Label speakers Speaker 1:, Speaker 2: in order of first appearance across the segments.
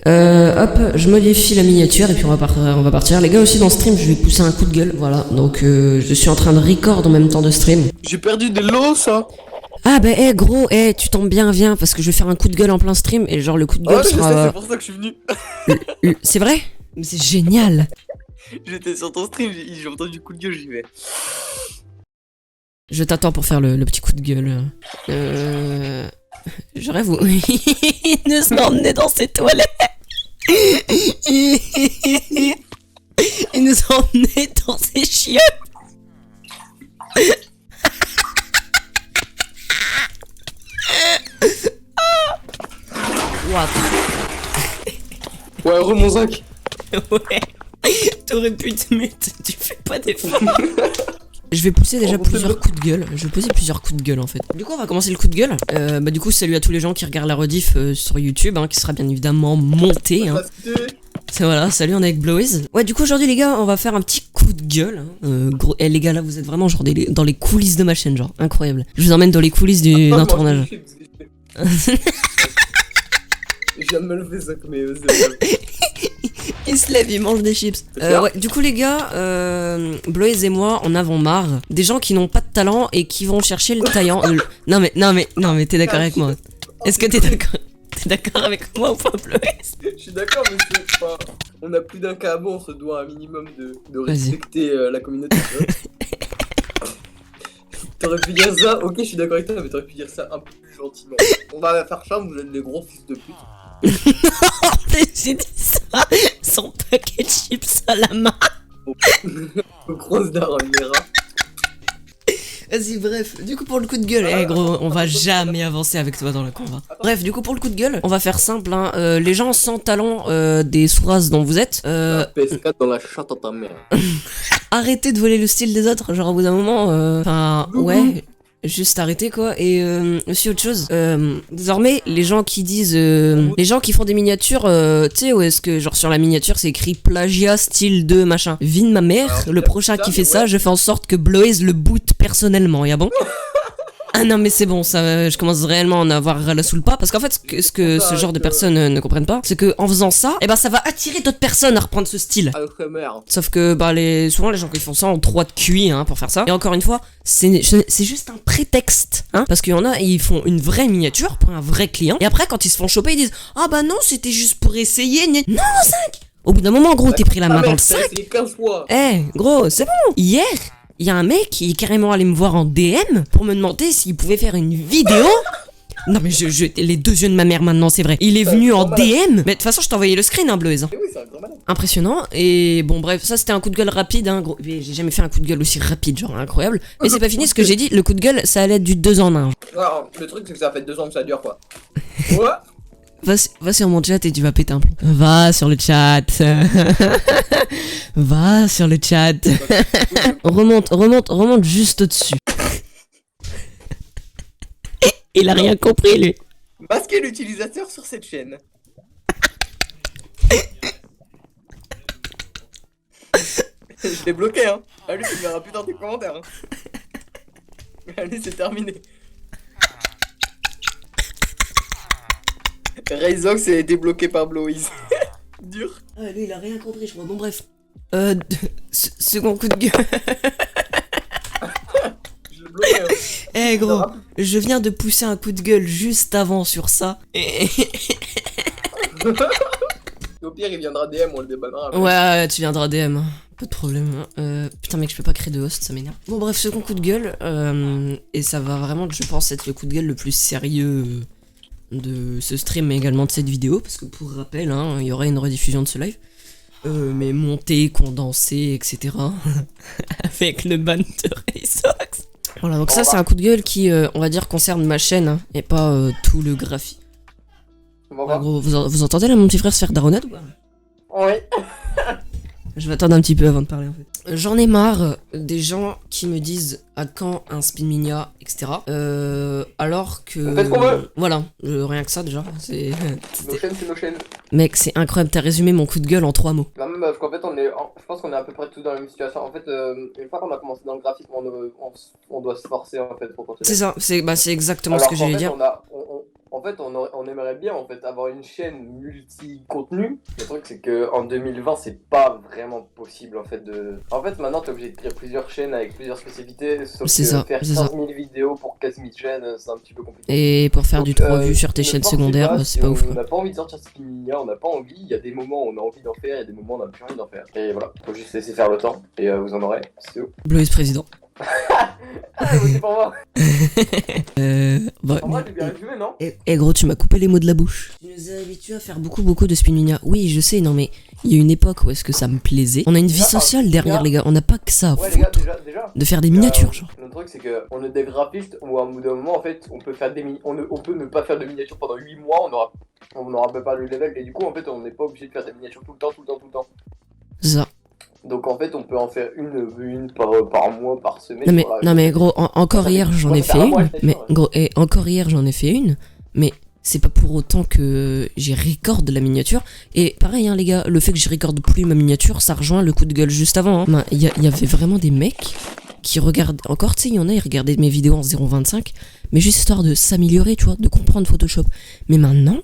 Speaker 1: Hop, je modifie la miniature et puis on va partir. Les gars aussi dans le stream, je vais pousser un coup de gueule, voilà. Donc je suis en train de record en même temps de stream.
Speaker 2: J'ai perdu de l'eau, ça.
Speaker 1: Ah bah gros, tu tombes bien, viens, parce que je vais faire un coup de gueule en plein stream et genre le coup de gueule
Speaker 2: Ouais, je sais,
Speaker 1: sera...
Speaker 2: c'est pour ça que je suis venu.
Speaker 1: C'est vrai? Mais c'est génial.
Speaker 2: J'étais sur ton stream, j'ai entendu du coup de gueule, j'y vais.
Speaker 1: Je t'attends pour faire le petit coup de gueule. Je rêve où... Il nous a emmenés dans ses toilettes. Il nous a emmenés dans ses chiottes. What?
Speaker 2: Ouais, heureux mon Zach.
Speaker 1: Ouais. T'aurais pu te mettre... Tu fais pas d'effort. Je vais pousser déjà plusieurs coups de gueule. Je vais poser plusieurs coups de gueule en fait. Du coup, on va commencer le coup de gueule. Bah du coup, salut à tous les gens qui regardent la rediff sur YouTube, hein, qui sera bien évidemment monté. Hein. Voilà, salut, on est avec Blowiz. Ouais, du coup, aujourd'hui les gars, on va faire un petit coup de gueule. Hein. Gros, les gars, là, vous êtes vraiment genre dans les coulisses de ma chaîne, genre incroyable. Je vous emmène dans les coulisses d'un tournage.
Speaker 2: Je viens de me lever, Zach, mais
Speaker 1: Il se lève, il mange des chips. Ouais, du coup les gars, Blowiz et moi, en avons marre des gens qui n'ont pas de talent et qui vont chercher le taillant. Non mais t'es d'accord avec moi? Est-ce que t'es d'accord avec moi ou pas, Blowiz?
Speaker 2: Je suis d'accord, mais c'est pas... On a plus d'un cas à bon, on se doit un minimum de respecter la communauté. T'aurais pu dire ça, ok, je suis d'accord avec toi, mais t'aurais pu dire ça un peu plus gentiment. On va la faire charme, vous êtes les gros fils de pute.
Speaker 1: J'ai dit ça sans paquet de chips à la main.
Speaker 2: Grosse daronne, les rats.
Speaker 1: Vas-y, bref, du coup pour le coup de gueule, gros, on va jamais avancer avec toi dans le combat. Bref, du coup pour le coup de gueule, on va faire simple, hein. Les gens sans talent des sourases dont vous êtes,
Speaker 2: PS4 dans la chatte à ta mère.
Speaker 1: arrêtez de voler le style des autres, genre au bout d'un moment, enfin, ouais, juste arrêtez quoi. Et aussi autre chose, désormais, les gens qui disent, les gens qui font des miniatures, tu sais, où est-ce que genre sur la miniature c'est écrit plagiat style 2 machin. Vine ma mère, alors, le prochain qui fait ça, je fais en sorte que Blowiz le boot personnellement, y'a bon? Ah non mais c'est bon, ça, je commence réellement à en avoir ras sous le pas, parce qu'en fait ce que ce genre de personnes ne comprennent pas, c'est que en faisant ça, eh ben ça va attirer d'autres personnes à reprendre ce style. Sauf que bah souvent les gens qui font ça ont 3 de QI hein, pour faire ça. Et encore une fois, c'est juste un prétexte, hein, parce qu'il y en a, ils font une vraie miniature pour un vrai client, et après quand ils se font choper, ils disent ah bah non c'était juste pour essayer. Non 5. Au bout d'un moment gros t'es pris la main dans le sac. Gros c'est bon. Hier il y a un mec qui est carrément allé me voir en DM pour me demander s'il pouvait faire une vidéo. Non mais les deux yeux de ma mère maintenant, c'est vrai. Il est venu en DM. Mais de toute façon, je t'ai envoyé le screen, hein, Blowiz. Impressionnant. Et bon, bref, ça c'était un coup de gueule rapide, hein, gros. J'ai jamais fait un coup de gueule aussi rapide, genre incroyable. Mais c'est pas fini, ce que j'ai dit, le coup de gueule, ça allait être du 2 en 1.
Speaker 2: Non, le truc c'est que ça fait 2 ans que ça dure, quoi. Ouais.
Speaker 1: Va sur mon chat et tu vas péter un plomb. Va sur le chat. Va sur le chat. remonte juste au-dessus. Il a rien compris, lui.
Speaker 2: Masquer l'utilisateur sur cette chaîne. Je l'ai bloqué, hein. Allez, tu verras plus dans tes commentaires. Hein. Allez, c'est terminé. Rayzox est débloqué par Blowiz. Dur.
Speaker 1: Ah, lui, il a rien compris, je crois. Bon, bref. Second coup de gueule.
Speaker 2: Je l'ai bloqué, hein.
Speaker 1: Gros, je viens de pousser un coup de gueule juste avant sur ça.
Speaker 2: Au pire, il viendra DM, on le débannera.
Speaker 1: Ouais, tu viendras DM. Pas de problème. Putain, mec, je peux pas créer de host, ça m'énerve. Bon, bref, second coup de gueule. Et ça va vraiment, je pense, être le coup de gueule le plus sérieux de ce stream, mais également de cette vidéo. Parce que pour rappel, hein, il y aurait une rediffusion de ce live. Mais monté, condensé, etc. Avec le ban de Rayzox. Voilà, donc ça c'est un coup de gueule qui, on va dire, concerne ma chaîne, hein, et pas tout le graphique. Gros, vous entendez là mon petit frère se faire daronade ou pas?
Speaker 2: Oui.
Speaker 1: Je vais attendre un petit peu avant de parler en fait. J'en ai marre des gens qui me disent à quand un spin minia, etc. Alors que...
Speaker 2: On fait ce qu'on veut.
Speaker 1: Voilà, rien que ça déjà. C'est...
Speaker 2: Nos chaînes, c'est nos chaînes.
Speaker 1: Mec, c'est incroyable, t'as résumé mon coup de gueule en 3 mots.
Speaker 2: Non, même parce qu'en fait, je pense qu'on est à peu près tous dans la même situation. En fait, une fois qu'on a commencé dans le graphisme, on doit se forcer en fait pour continuer.
Speaker 1: C'est ça, c'est exactement ce que j'allais dire.
Speaker 2: En fait, on aimerait bien en fait avoir une chaîne multi-contenu. Le truc, c'est que en 2020, c'est pas vraiment possible en fait de. En fait, maintenant, t'es obligé de créer plusieurs chaînes avec plusieurs spécificités. Sauf
Speaker 1: C'est
Speaker 2: que
Speaker 1: ça,
Speaker 2: faire
Speaker 1: c'est
Speaker 2: 15
Speaker 1: ça.
Speaker 2: 000 vidéos pour 15 000 chaînes, c'est un petit peu compliqué.
Speaker 1: Et pour faire du
Speaker 2: Donc,
Speaker 1: 3 vues sur tes
Speaker 2: ne
Speaker 1: chaînes
Speaker 2: forcez
Speaker 1: secondaires,
Speaker 2: pas
Speaker 1: c'est
Speaker 2: si
Speaker 1: pas
Speaker 2: on
Speaker 1: ouf quoi.
Speaker 2: n'a pas envie de sortir Spinninga, on n'a pas envie. Il y a des moments où on a envie d'en faire, il y a des moments où on n'a plus envie d'en faire. Et voilà, faut juste laisser faire le temps et vous en aurez. C'est tout.
Speaker 1: Blaise président.
Speaker 2: Ah, votez pour moi.
Speaker 1: Bah,
Speaker 2: En vrai, j'ai bien résumé, non?
Speaker 1: gros, tu m'as coupé les mots de la bouche. Tu nous as habitués à faire beaucoup de Spinninga. Oui, je sais, non mais il y a une époque où est-ce que ça me plaisait. On a une vie
Speaker 2: Déjà,
Speaker 1: sociale derrière, les gars. On n'a pas que ça à
Speaker 2: Ouais, les gars,
Speaker 1: foutre
Speaker 2: déjà.
Speaker 1: de faire des miniatures, genre.
Speaker 2: Le truc, c'est qu'on est des graphistes où à un bout d'un moment, en fait, on peut faire on peut ne pas faire de miniatures pendant 8 mois, on n'aura même pas le level, et du coup, en fait, on n'est pas obligé de faire des miniatures tout le temps.
Speaker 1: C'est ça.
Speaker 2: Donc, en fait, on peut en faire une par mois, par semaine.
Speaker 1: Non mais,
Speaker 2: voilà.
Speaker 1: non mais gros, encore
Speaker 2: Ça
Speaker 1: hier
Speaker 2: fait-
Speaker 1: j'en
Speaker 2: moi,
Speaker 1: ai
Speaker 2: ça fait
Speaker 1: fait
Speaker 2: un mois,
Speaker 1: une.
Speaker 2: je t'assure,
Speaker 1: Mais
Speaker 2: ouais.
Speaker 1: gros, et encore hier j'en ai fait une. Mais c'est pas pour autant que j'ai record la miniature. Et pareil, hein, les gars, le fait que je recorde plus ma miniature, ça rejoint le coup de gueule juste avant. Hein. Ben, y avait vraiment des mecs qui regardent. Encore, tu sais, il y en a, ils regardaient mes vidéos en 0.25, mais juste histoire de s'améliorer, tu vois, de comprendre Photoshop. Mais maintenant,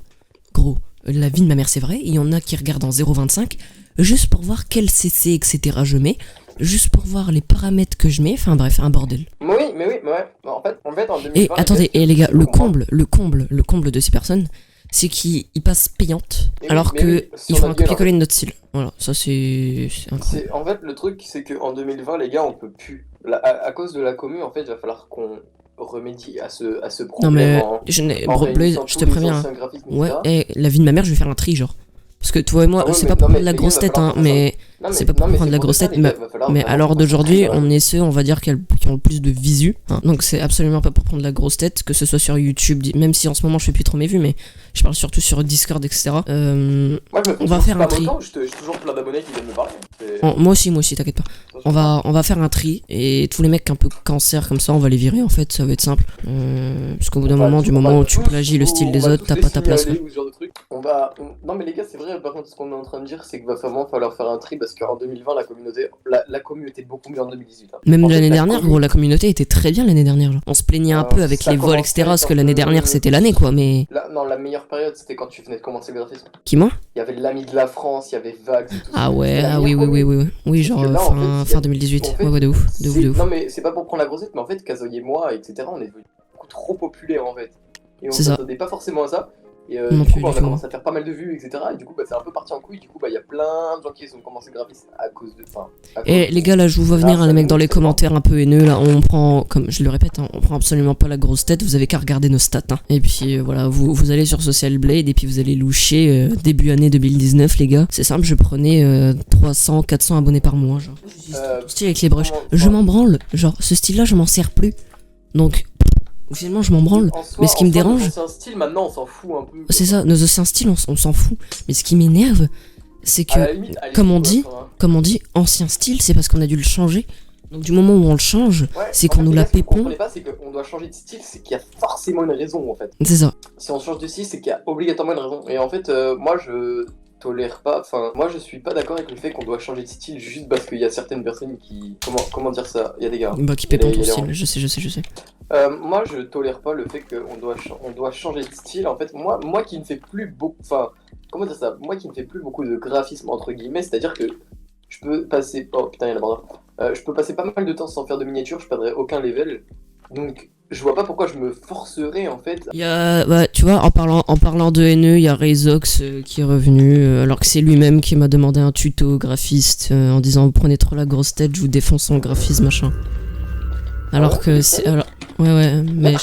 Speaker 1: gros, la vie de ma mère, c'est vrai, il y en a qui regardent en 0.25 juste pour voir quel CC, etc. je mets, juste pour voir les paramètres que je mets. Enfin bref, un bordel.
Speaker 2: Mais ouais. En fait, en 2020.
Speaker 1: Et attendez, et les gars,
Speaker 2: je
Speaker 1: le
Speaker 2: comprends.
Speaker 1: comble de ces personnes, c'est qu'ils passent payantes,
Speaker 2: Mais oui,
Speaker 1: alors
Speaker 2: mais
Speaker 1: que
Speaker 2: oui, si
Speaker 1: ils
Speaker 2: on
Speaker 1: font
Speaker 2: a
Speaker 1: un
Speaker 2: dit, alors.
Speaker 1: copier-coller de notre style. Voilà, ça c'est incroyable.
Speaker 2: En fait, le truc, c'est qu'en 2020, les gars, on peut plus. À cause de la commu, en fait, il va falloir qu'on remédie à ce
Speaker 1: Non
Speaker 2: problème
Speaker 1: mais,
Speaker 2: en
Speaker 1: Blaise,
Speaker 2: réunissant
Speaker 1: je
Speaker 2: tous
Speaker 1: te
Speaker 2: les
Speaker 1: préviens.
Speaker 2: anciens graphismes,
Speaker 1: Ouais,
Speaker 2: etc.
Speaker 1: et la vie de ma mère, je vais faire un tri, genre. Parce que toi et moi,
Speaker 2: Ah ouais,
Speaker 1: c'est
Speaker 2: mais
Speaker 1: pas pour
Speaker 2: non,
Speaker 1: prendre la
Speaker 2: mais
Speaker 1: grosse
Speaker 2: les gars,
Speaker 1: tête,
Speaker 2: il va
Speaker 1: hein,
Speaker 2: falloir
Speaker 1: mais
Speaker 2: Non,
Speaker 1: c'est pas pour
Speaker 2: non, mais
Speaker 1: prendre
Speaker 2: c'est
Speaker 1: la
Speaker 2: pour
Speaker 1: grosse
Speaker 2: ça,
Speaker 1: tête,
Speaker 2: les gars, il va falloir
Speaker 1: mais à
Speaker 2: vraiment
Speaker 1: l'heure
Speaker 2: qu'on
Speaker 1: d'aujourd'hui,
Speaker 2: fasse
Speaker 1: on est ceux, on va dire, qui ont le plus de visu. Hein. Donc c'est absolument pas pour prendre la grosse tête, que ce soit sur YouTube, même si en ce moment je fais plus trop mes vues, mais je parle surtout sur Discord, etc.
Speaker 2: Moi, je me fais
Speaker 1: On va
Speaker 2: toujours
Speaker 1: faire un
Speaker 2: spam
Speaker 1: tri.
Speaker 2: autant, j'ai toujours plein d'abonnés qui viennent me parler.
Speaker 1: Moi aussi, t'inquiète pas. On va faire un tri, et tous les mecs un peu cancer comme ça, on va les virer, en fait, ça va être simple. Parce qu'au bout d'un moment, du moment où tu plagies le style des autres, t'as pas ta place. Ouais.
Speaker 2: Non, mais les gars, c'est vrai, par contre, ce qu'on est en train de dire, c'est qu'il va vraiment falloir faire un tri parce qu'en 2020, la communauté est beaucoup mieux en 2018. Hein.
Speaker 1: Même
Speaker 2: En fait,
Speaker 1: l'année
Speaker 2: la
Speaker 1: dernière,
Speaker 2: commu-
Speaker 1: gros, la communauté était très bien l'année dernière. Genre. On se plaignait un peu avec
Speaker 2: ça
Speaker 1: les vols,
Speaker 2: commence
Speaker 1: etc.
Speaker 2: à
Speaker 1: Parce
Speaker 2: être
Speaker 1: que
Speaker 2: un
Speaker 1: l'année
Speaker 2: peu-
Speaker 1: dernière, c'était l'année, quoi. Mais.
Speaker 2: Non, la meilleure période, c'était quand tu venais de commencer le graphisme.
Speaker 1: Qui, moi?
Speaker 2: Il y avait l'ami de la France, il y avait Vax et tout.
Speaker 1: Ah ouais,
Speaker 2: C'était la
Speaker 1: ah oui,
Speaker 2: meilleure commu.
Speaker 1: Oui, genre
Speaker 2: Parce que là, en
Speaker 1: fin,
Speaker 2: fait,
Speaker 1: fin 2018.
Speaker 2: en fait,
Speaker 1: Ouais, de ouf.
Speaker 2: Non, mais c'est pas pour prendre la grossette, mais en fait, Kazoy et moi, etc., on est devenus beaucoup trop populaires en fait. Et on
Speaker 1: C'est ça.
Speaker 2: s'attendait pas forcément à ça. Et
Speaker 1: Non
Speaker 2: du
Speaker 1: plus,
Speaker 2: coup, on
Speaker 1: du
Speaker 2: a
Speaker 1: tout.
Speaker 2: commencé à faire pas mal de vues, etc. Et du coup, c'est un peu parti en couille. Du coup, il y a plein de gens qui ont commencé graphiste à cause de ça.
Speaker 1: Et les gars, là, je vous vois venir, hein, les mecs dans les commentaires un peu haineux, là, on prend, comme je le répète, hein, on prend absolument pas la grosse tête, vous avez qu'à regarder nos stats, hein. Et puis, voilà, vous allez sur Social Blade, et puis vous allez loucher, début année 2019, les gars. C'est simple, je prenais 300, 400 abonnés par mois, genre. Style avec les brushes. Je m'en branle, genre, ce style-là, je m'en sers plus. Donc, finalement, je m'en branle. Mais ce qui me dérange.
Speaker 2: C'est un style, maintenant, on s'en fout un peu.
Speaker 1: C'est ça, nos anciens styles, on s'en fout. Mais ce qui m'énerve, c'est que, comme on dit, ancien style, c'est parce qu'on a dû le changer. Donc du moment où on le change, c'est qu'on nous la pépon.
Speaker 2: Ce que vous comprenez pas, c'est qu'on doit changer de style, c'est qu'il y a forcément une raison en fait.
Speaker 1: C'est ça.
Speaker 2: Si on change de style, c'est qu'il y a obligatoirement une raison. Et en fait, moi je tolère pas, enfin, moi je suis pas d'accord avec le fait qu'on doit changer de style juste parce qu'il y a certaines personnes qui. Comment dire ça? Il y a des gars.
Speaker 1: Bah, qui pépon ton style, je sais.
Speaker 2: Moi je tolère pas le fait qu'on doit changer de style. En fait, moi qui ne fais plus beaucoup. Enfin, comment dire ça? Moi qui ne fais plus beaucoup de graphisme entre guillemets, c'est-à-dire que je peux passer. Oh putain, il y a la border. Je peux passer pas mal de temps sans faire de miniature, je perdrai aucun level. Donc je vois pas pourquoi je me forcerais en fait.
Speaker 1: Il y a, bah, tu vois, en parlant de haineux, il y a Reizox qui est revenu, alors que c'est lui-même qui m'a demandé un tuto graphiste en disant vous prenez trop la grosse tête, je vous défonce son graphisme, machin. Alors que c'est. Alors, ouais, mais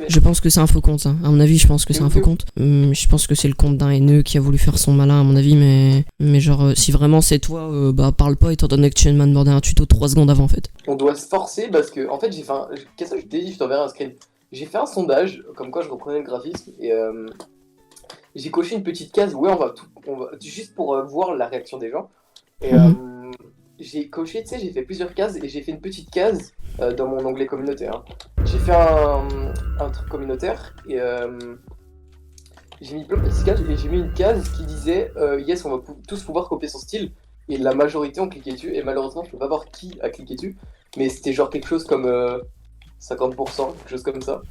Speaker 1: je pense que c'est un faux compte. Hein. À mon avis, je pense que c'est un faux compte. Je pense que c'est le compte d'un haineux qui a voulu faire son malin, à mon avis, mais genre, si vraiment c'est toi, bah parle pas étant donné que tu viens de m'en demander un tuto 3 secondes avant en fait.
Speaker 2: On doit se forcer parce que, en fait, j'ai fait un. Qu'est-ce que je t'ai dit? Je t'enverrai un screen. J'ai fait un sondage, comme quoi je reprenais le graphisme, et j'ai coché une petite case. Ouais, on va juste pour voir la réaction des gens. Et j'ai coché, tu sais, j'ai fait plusieurs cases et j'ai fait une petite case dans mon onglet communautaire. Hein. J'ai fait un truc communautaire et j'ai mis plein de petites cases et j'ai mis une case qui disait yes, on va tous pouvoir copier son style. Et la majorité ont cliqué dessus et malheureusement, je peux pas voir qui a cliqué dessus. Mais c'était genre quelque chose comme 50%, quelque chose comme ça.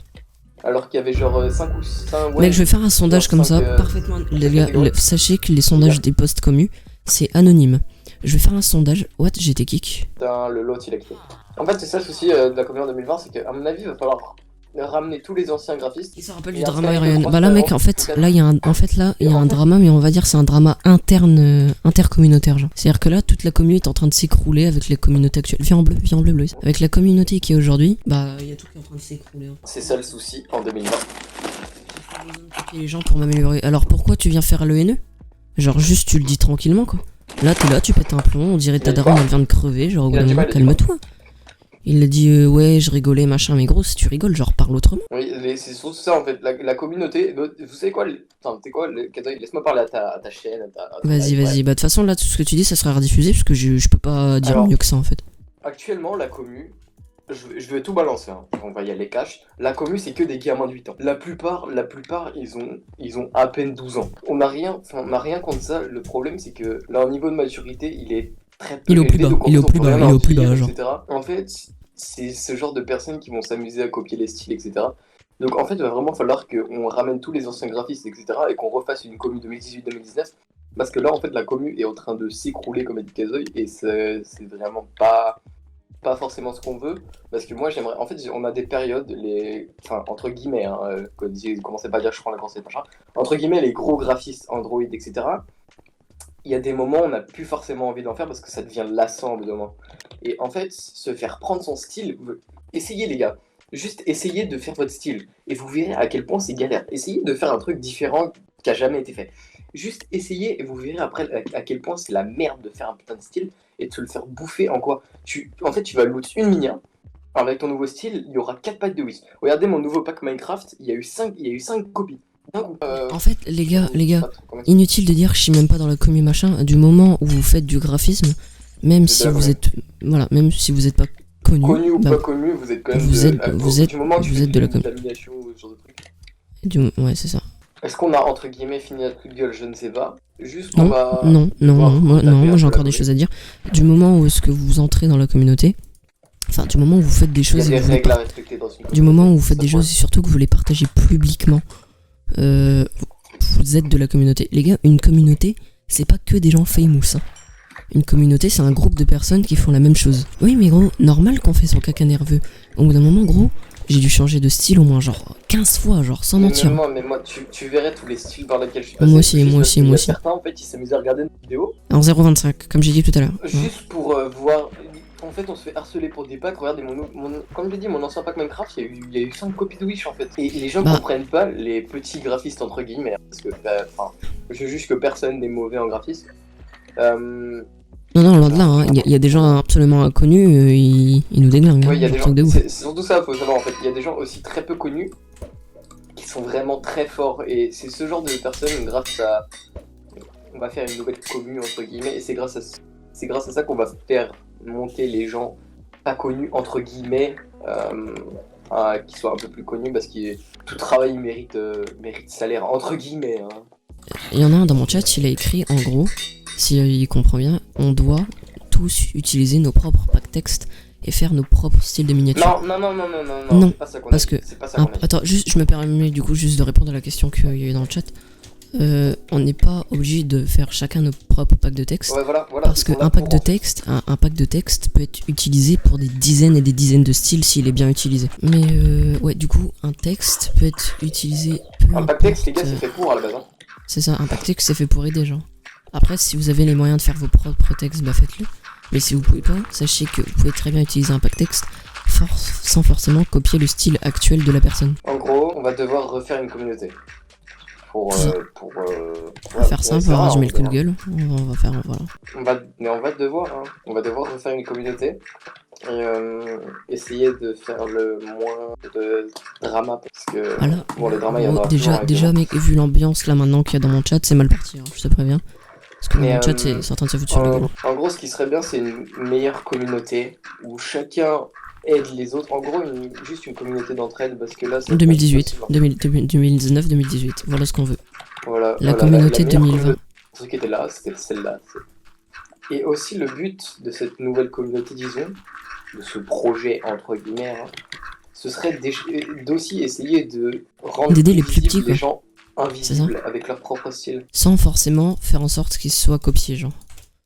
Speaker 2: Alors qu'il y avait genre 5 ou 5... Ouais,
Speaker 1: Mec, je vais faire un sondage
Speaker 2: genre
Speaker 1: comme ça,
Speaker 2: 5,
Speaker 1: parfaitement. Les gars,
Speaker 2: catégories.
Speaker 1: sachez que les sondages des posts commus, c'est anonyme. Je vais faire un sondage. What? J'ai été kick.
Speaker 2: Putain, le lot il a quitté. En fait, c'est ça le souci de la commune en 2020, c'est qu'à mon avis, il va falloir ramener tous les anciens graphistes.
Speaker 1: Il se rappelle
Speaker 2: Et
Speaker 1: du
Speaker 2: un
Speaker 1: drama
Speaker 2: sérieux
Speaker 1: Ariane.
Speaker 2: de
Speaker 1: Bah là, mec, en fait,
Speaker 2: transparence.
Speaker 1: là, il y a un, il y a un drama, mais on va dire c'est un drama interne, intercommunautaire, genre. C'est-à-dire que là, toute la commune est en train de s'écrouler avec les communautés actuelles. Viens en bleu, Loïs. Avec la communauté qui est aujourd'hui, bah, il y a tout qui est en train de s'écrouler. Hein.
Speaker 2: C'est ça le souci en 2020.
Speaker 1: J'ai pas besoin de copier les gens pour m'améliorer. Alors pourquoi tu viens faire le haineux? Genre, juste, tu le dis tranquillement, quoi. Là, t'es là, tu pètes un plomb, on dirait ta daronne, elle vient de crever, genre, au bout d'un moment, calme-toi. Il a dit, ouais, je rigolais, machin, mais gros, si tu rigoles, genre, parle autrement.
Speaker 2: Oui, c'est surtout ça en fait, la communauté. Vous savez quoi, enfin, t'es quoi, laisse-moi parler à ta chaîne, à ton
Speaker 1: Vas-y,
Speaker 2: live,
Speaker 1: vas-y. Bah, de toute façon, là, tout ce que tu dis, ça sera rediffusé, parce que je peux pas dire
Speaker 2: Alors,
Speaker 1: mieux que ça, en fait.
Speaker 2: actuellement, la commu, je vais tout balancer, hein. On va y aller cash. La commu, c'est que des gamins de 8 ans. La plupart, ils ont à peine 12 ans. On n'a rien contre ça. Le problème, c'est que leur niveau de maturité, il est très peu
Speaker 1: Il est au plus
Speaker 2: élevé,
Speaker 1: bas,
Speaker 2: donc en
Speaker 1: il est au
Speaker 2: fait, on
Speaker 1: plus
Speaker 2: peut
Speaker 1: bas,
Speaker 2: rien
Speaker 1: il est
Speaker 2: leur
Speaker 1: au plus
Speaker 2: dire,
Speaker 1: bas, genre.
Speaker 2: etc. En fait, c'est ce genre de personnes qui vont s'amuser à copier les styles, etc. Donc en fait, il va vraiment falloir qu'on ramène tous les anciens graphistes, etc. et qu'on refasse une commu 2018-2019. Parce que là, en fait, la commu est en train de s'écrouler, comme a dit Kazoy, et c'est vraiment pas forcément ce qu'on veut. Parce que moi, j'aimerais. En fait, on a des périodes, enfin, entre guillemets, hein, commencez pas à dire je prends la grosse machin. Entre guillemets, les gros graphistes Android, etc. Il y a des moments où on n'a plus forcément envie d'en faire parce que ça devient lassant au bout d'un moment. Et en fait, se faire prendre son style, essayez les gars, juste essayez de faire votre style et vous verrez à quel point c'est galère. Essayez de faire un truc différent qui a jamais été fait. Juste essayez et vous verrez après à quel point c'est la merde de faire un putain de style et de se le faire bouffer en quoi. En fait, tu vas loot une minia. Avec ton nouveau style, il y aura 4 packs de Wish. Regardez mon nouveau pack Minecraft, il y a eu 5 copies.
Speaker 1: En fait, les gars, inutile de dire que je suis même pas dans la commu machin. Du moment où vous faites du graphisme, même si vous êtes, voilà, même si vous êtes pas connu,
Speaker 2: Connu ou
Speaker 1: bah,
Speaker 2: pas connu, vous êtes quand même
Speaker 1: vous êtes
Speaker 2: du moment où tu
Speaker 1: vous
Speaker 2: fais
Speaker 1: êtes de la commu.
Speaker 2: lamination ou ce genre de truc.
Speaker 1: Ouais, c'est ça.
Speaker 2: Est-ce qu'on a entre guillemets fini notre coup de gueule? Je ne sais pas. Juste
Speaker 1: Non,
Speaker 2: on va.
Speaker 1: non, moi
Speaker 2: taper
Speaker 1: j'ai
Speaker 2: un peu
Speaker 1: encore
Speaker 2: la
Speaker 1: des
Speaker 2: volée.
Speaker 1: choses à dire. Du moment où est-ce que vous entrez dans la communauté, enfin du moment où vous faites des
Speaker 2: Il y a
Speaker 1: choses, et
Speaker 2: des
Speaker 1: que vous les
Speaker 2: règles à respecter dans une
Speaker 1: du moment où vous
Speaker 2: communauté,
Speaker 1: faites des
Speaker 2: ça,
Speaker 1: choses et surtout que vous les partagez publiquement, vous êtes de la communauté. Les gars, une communauté, c'est pas que des gens famous. Hein. Une communauté, c'est un groupe de personnes qui font la même chose. Oui, mais gros, normal qu'on fait son caca nerveux. Au bout d'un moment, gros, j'ai dû changer de style au moins genre 15 fois, genre sans mentir.
Speaker 2: Mais moi, tu verrais tous les styles par lesquels je suis passé.
Speaker 1: Moi aussi,
Speaker 2: juste
Speaker 1: moi
Speaker 2: parce
Speaker 1: aussi,
Speaker 2: qu'il y a
Speaker 1: moi aussi.
Speaker 2: Certains en fait ils s'amusent à regarder nos vidéos
Speaker 1: En 0,25, comme j'ai dit tout à l'heure. Ouais.
Speaker 2: juste pour voir. En fait, on se fait harceler pour des packs. Regardez, comme je l'ai dit, mon ancien pack Minecraft, il y a eu 5 copies de Wish en fait. Et les gens comprennent pas, les petits graphistes entre guillemets, parce que, je juge que personne n'est mauvais en graphisme.
Speaker 1: Non, loin de là, hein. Il y a des gens absolument inconnus, ils nous déglinguent.
Speaker 2: Ouais, il y a
Speaker 1: hein,
Speaker 2: des
Speaker 1: truc
Speaker 2: gens.
Speaker 1: de ouf.
Speaker 2: C'est surtout ça, faut savoir en fait. Il y a des gens aussi très peu connus qui sont vraiment très forts. Et c'est ce genre de personnes, grâce à. On va faire une nouvelle commune entre guillemets, et c'est grâce à ça qu'on va faire monter les gens pas connus entre guillemets, qui soient un peu plus connus parce que tout travail mérite salaire entre guillemets. Hein.
Speaker 1: Il y en a un dans mon chat, il a écrit en gros, s'il comprend bien, on doit tous utiliser nos propres packs textes et faire nos propres styles de miniatures.
Speaker 2: Non, c'est pas ça qu'on
Speaker 1: parce
Speaker 2: a
Speaker 1: que
Speaker 2: dit, c'est pas ça qu'on a dit.
Speaker 1: attends, juste je me permets du coup juste de répondre à la question qu'il y a eu dans le chat. On n'est pas obligé de faire chacun nos propres packs de texte.
Speaker 2: Ouais, voilà,
Speaker 1: parce qu'un pack de texte, un pack de texte peut être utilisé pour des dizaines et des dizaines de styles s'il est bien utilisé. Mais ouais, du coup, un texte peut être utilisé.
Speaker 2: Un pack texte, les gars, c'est fait pour à la base. Hein.
Speaker 1: C'est ça, un pack texte c'est fait pour aider gens. Après, si vous avez les moyens de faire vos propres textes, bah faites-le. Mais si vous pouvez pas, sachez que vous pouvez très bien utiliser un pack texte sans forcément copier le style actuel de la personne.
Speaker 2: En gros, on va devoir refaire une communauté.
Speaker 1: On va faire simple, on va résumer le coup de gueule. On va faire, voilà.
Speaker 2: On va devoir refaire une communauté et essayer de faire le moins de drama parce que
Speaker 1: voilà.
Speaker 2: Bon, le drama il y en aura
Speaker 1: déjà mec, vu l'ambiance là maintenant qu'il y a dans mon chat, c'est mal parti, hein, je te préviens. Parce que mon chat c'est en train de se foutre sur la gueule.
Speaker 2: En gros, ce qui serait bien, c'est une meilleure communauté où chacun aide les autres. En gros, juste une communauté d'entraide parce que là, c'est
Speaker 1: 2018, 2019, 2018, voilà ce qu'on veut.
Speaker 2: Voilà,
Speaker 1: la communauté
Speaker 2: la
Speaker 1: 2020.
Speaker 2: Ceux qui étaient là, c'était celle-là. Et aussi, le but de cette nouvelle communauté, disons, de ce projet entre guillemets, hein, ce serait d'aussi essayer de rendre
Speaker 1: D'aider les
Speaker 2: plus
Speaker 1: plus petits,
Speaker 2: visibles les
Speaker 1: quoi.
Speaker 2: gens invisibles avec leur propre style.
Speaker 1: Sans forcément faire en sorte qu'ils soient copiés, genre.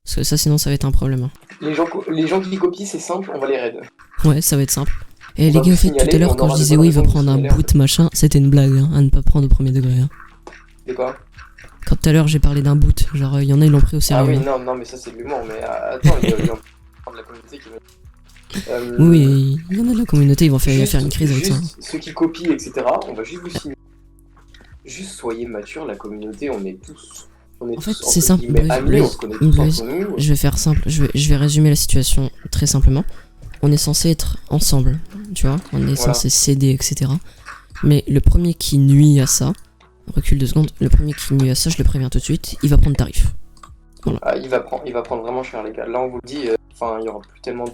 Speaker 1: Parce que ça, sinon, ça va être un problème. Hein.
Speaker 2: Les gens qui copient, c'est simple, on va les raid.
Speaker 1: Ouais, ça va être simple. Et
Speaker 2: On
Speaker 1: les
Speaker 2: va
Speaker 1: gars, en
Speaker 2: vous
Speaker 1: fait, tout
Speaker 2: signaler,
Speaker 1: à l'heure,
Speaker 2: on
Speaker 1: quand je
Speaker 2: aura de
Speaker 1: disais,
Speaker 2: bonnes
Speaker 1: oui, il va
Speaker 2: raisons de vous
Speaker 1: prendre un
Speaker 2: signaler, en
Speaker 1: boot, machin, c'était une blague, hein, à ne pas prendre au premier degré. Hein.
Speaker 2: C'est quoi?
Speaker 1: Quand tout à l'heure, j'ai parlé d'un boot, genre, il y en a, ils l'ont pris au
Speaker 2: Ah
Speaker 1: sérieux.
Speaker 2: oui,
Speaker 1: hein.
Speaker 2: non, mais ça c'est de l'humour, mais attends, il y a de la communauté qui
Speaker 1: Oui, il y en a de la communauté, ils vont faire une crise avec ça. hein.
Speaker 2: Ceux qui copient, etc., on va juste vous signer. Juste soyez mature, la communauté, on est tous.
Speaker 1: En fait,
Speaker 2: tous,
Speaker 1: c'est
Speaker 2: entre
Speaker 1: simple,
Speaker 2: guillemets, amis, on se connaît tous
Speaker 1: Blaise,
Speaker 2: entre nous.
Speaker 1: je vais faire simple, je vais résumer la situation très simplement. On est censé être ensemble, tu vois, on est censé s'aider, etc. Mais le premier qui nuit à ça, recule 2 secondes, le premier qui nuit à ça, je le préviens tout de suite, il va prendre tarif. Voilà.
Speaker 2: Ah, il va prendre vraiment cher, les gars. Là, on vous le dit, il y aura plus tellement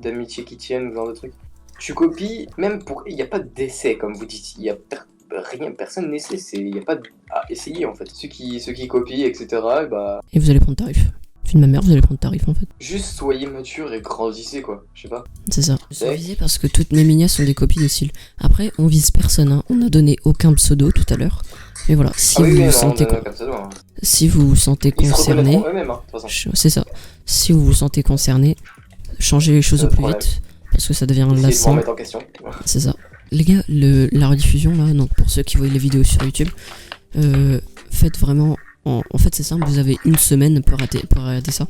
Speaker 2: d'amitié qui tiennent, ou ce genre de trucs. Tu copies, même pour. Il n'y a pas d'essai, comme vous dites. Il y a rien, personne n'essaie. Il n'y a pas à essayer, en fait. Ceux qui copient, etc., bah.
Speaker 1: Et vous allez prendre tarif. Fille de ma mère, vous allez prendre tarif en fait.
Speaker 2: Juste soyez mature et grandissez, quoi. Je sais pas.
Speaker 1: C'est ça. Je suis visé parce que toutes mes minias sont des copies de style. Après, on vise personne, hein. On n'a donné aucun pseudo tout à l'heure. Mais voilà, si vous vous sentez si vous vous sentez concerné,
Speaker 2: eux-mêmes, hein, de toute façon.
Speaker 1: C'est ça. Si vous vous sentez concerné, changez les choses au plus vite parce que ça devient lassant. C'est ça. Les gars, la rediffusion là, donc pour ceux qui voient les vidéos sur YouTube, faites vraiment. En fait, c'est simple, vous avez 1 semaine pour arrêter ça.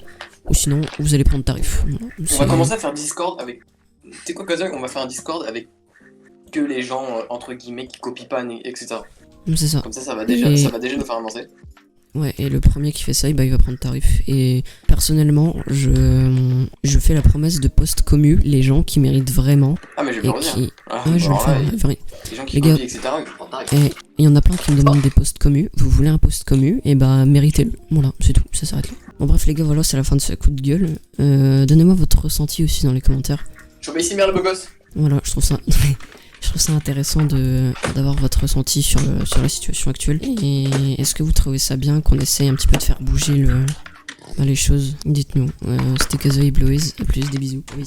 Speaker 1: Ou sinon, vous allez prendre tarif.
Speaker 2: On va commencer à faire Discord avec. Tu sais quoi, Kaza, on va faire un Discord avec que les gens, entre guillemets, qui copient pas, etc.
Speaker 1: C'est ça.
Speaker 2: Comme ça va déjà nous faire avancer.
Speaker 1: Ouais, et le premier qui fait ça, il va prendre tarif. Et personnellement, je fais la promesse de post-commu les gens qui méritent vraiment.
Speaker 2: Ah, mais je vais le redire.
Speaker 1: Je vais le faire.
Speaker 2: Les gens qui copient, etc., ils prennent tarif.
Speaker 1: Et il y en a plein qui me demandent des post-commu. Vous voulez un post-commu? Et bah, méritez-le. Voilà, c'est tout. Ça s'arrête là. Bon, bref, les gars, voilà, c'est la fin de ce coup de gueule. Donnez-moi votre ressenti aussi dans les commentaires.
Speaker 2: Je suis ici, merde, le beau gosse.
Speaker 1: Voilà, je trouve ça intéressant d'avoir votre ressenti sur la situation actuelle. Et est-ce que vous trouvez ça bien qu'on essaye un petit peu de faire bouger les choses? Dites-nous. C'était Kazoï Bloise, plus des bisous. Oui,